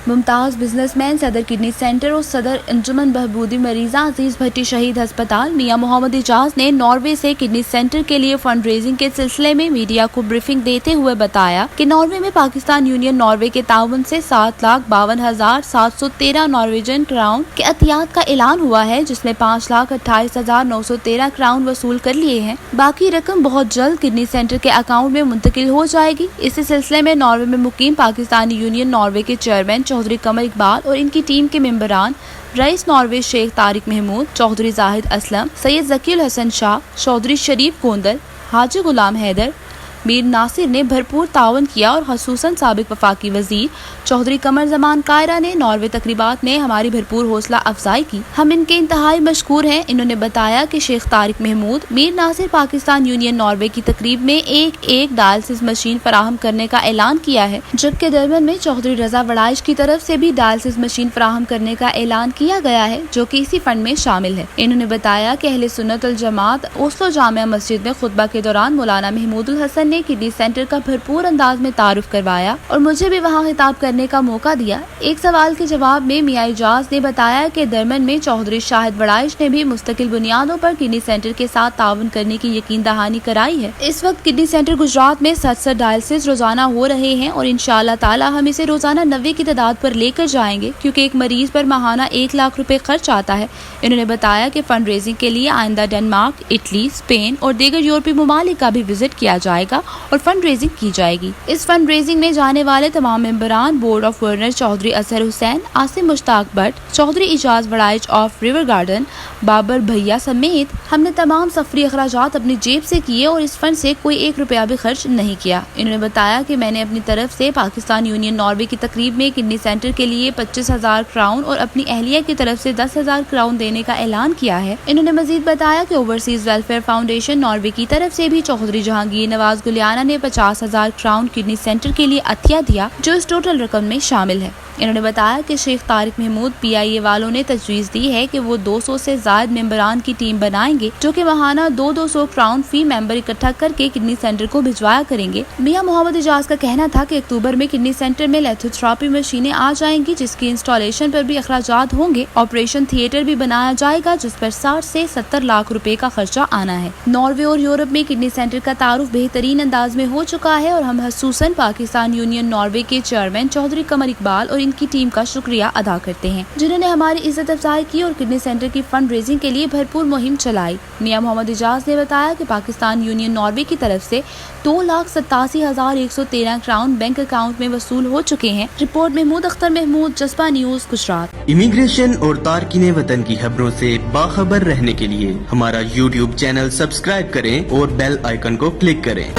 ممتاز business man, صدر kidney centre اور صدر انجمن بہبودی مریضہ عزیز بھٹی شہید ہسپتال میاں محمد اعجاز نے ناروے سے کڈنی سینٹر کے لیے فنڈ ریزنگ کے سلسلے میں میڈیا کو بریفنگ دیتے ہوئے بتایا کہ ناروے میں پاکستان یونین ناروے کے تعاون سے 7,52,713 نارویجن کراؤن کے عطیات کا اعلان ہوا ہے، جس میں 5,28,913 کراؤن وصول کر لیے ہیں۔ باقی رقم بہت جلد کڈنی سینٹر کے اکاؤنٹ میں منتقل ہو جائے گی۔ اسی سلسلے میں ناروے میں مقیم پاکستانی یونین ناروے کے چیئرمین چودھری قمر اقبال اور ان کی ٹیم کے ممبران رئیس ناروے شیخ طارق محمود، چودھری زاہد اسلم، سید ذکی الحسن شاہ، چودھری شریف کوندل، حاجی غلام حیدر، میر ناصر نے بھرپور تعاون کیا اور خصوصاً سابق وفاقی وزیر چودھری قمر زمان کائرہ نے ناروے تقریبات میں ہماری بھرپور حوصلہ افزائی کی۔ ہم ان کے انتہائی مشکور ہیں۔ انہوں نے بتایا کہ شیخ طارق محمود، میر ناصر پاکستان یونین ناروے کی تقریب میں ایک ڈائلسس مشین فراہم کرنے کا اعلان کیا ہے، جبکہ دربن میں چودھری رضا وڑائچ کی طرف سے بھی ڈائلسس مشین فراہم کرنے کا اعلان کیا گیا ہے، جو کہ اسی فنڈ میں شامل ہے۔ انہوں نے بتایا کہ اہل سنت الجماعت اوسلو جامعہ مسجد میں خطبہ کے دوران مولانا محمود الحسن نے کڈنی سینٹر کا بھرپور انداز میں تعارف کروایا اور مجھے بھی وہاں خطاب کرنے کا موقع دیا۔ ایک سوال کے جواب میں میاں اعجاز نے بتایا کہ درمن میں چودھری شاہد وڑائچ نے بھی مستقل بنیادوں پر کڈنی سینٹر کے ساتھ تعاون کرنے کی یقین دہانی کرائی ہے۔ اس وقت کڈنی سینٹر گجرات میں 67 ڈائلسس روزانہ ہو رہے ہیں اور انشاءاللہ تعالی ہم اسے روزانہ 90 کی تعداد پر لے کر جائیں گے، کیونکہ ایک مریض پر ماہانہ 1 لاکھ روپے خرچ آتا ہے۔ انہوں نے بتایا کہ فنڈ ریزنگ کے لیے آئندہ ڈنمارک، اٹلی، اسپین اور دیگر یورپی ممالک کا بھی وزٹ کیا جائے گا اور فنڈ ریزنگ کی جائے گی۔ اس فنڈ ریزنگ میں جانے والے تمام ممبران board of governor Chaudhry Azhar Hussain, Asim Mushtaq Butt, Chaudhry Ijaz Warraich of River Garden, Babar بھیا سمیت ہم نے تمام سفری اخراجات اپنی جیب سے کیے اور اس فنڈ سے کوئی 1 روپیہ بھی خرچ نہیں کیا۔ انہوں نے بتایا کہ میں نے اپنی طرف سے پاکستان یونین ناروے کی تقریب میں کڈنی سینٹر کے لیے 25,000 کراؤن اور اپنی اہلیہ کی طرف سے 10,000 کراؤن دینے کا اعلان کیا ہے۔ انہوں نے مزید بتایا کہ اوورسیز ویلفیئر فاؤنڈیشن ناروے کی طرف سے بھی چودھری جہانگیر نواز گلیانہ نے 50,000 کراؤن کڈنی سینٹر کے لیے عطیہ دیا، جو اس ٹوٹل رقم میں شامل ہے۔ انہوں نے بتایا کہ شیخ طارق محمود PIA والوں نے تجویز دی ہے کہ وہ 200 سے زائد ممبران کی ٹیم بنائیں گے، جو کہ ماہانہ 200 کراؤن فی ممبر اکٹھا کر کے کڈنی سینٹر کو بھجوایا کریں گے۔ میاں محمد اعجاز کا کہنا تھا کہ اکتوبر میں کڈنی سینٹر میں لیتھوتھراپی مشینیں آ جائیں گی، جس کی انسٹالیشن پر بھی اخراجات ہوں گے۔ آپریشن تھیٹر بھی بنایا جائے گا، جس پر 60 سے 70 لاکھ روپے کا خرچہ آنا ہے۔ ناروے اور یورپ میں کڈنی سینٹر کا تعارف بہترین انداز میں ہو چکا ہے اور ہم خصوصاً پاکستان یونین ناروے کے چیئرمین چودھری قمر اقبال اور ان کی ٹیم کا شکریہ ادا کرتے ہیں، جنہوں نے ہماری عزت افزائی کی اور کڈنی سینٹر کی فنڈ ریزنگ کے لیے بھرپور مہم چلائی۔ میاں محمد اعجاز نے بتایا کہ پاکستان یونین ناروے کی طرف سے 2,87,113 کراؤن بینک اکاؤنٹ میں وصول ہو چکے ہیں۔ رپورٹ محمود اختر محمود، جذبہ نیوز، گجرات۔ امیگریشن اور تارکین وطن کی خبروں سے باخبر رہنے کے لیے ہمارا YouTube چینل سبسکرائب کریں اور بیل آئیکن کو کلک کریں۔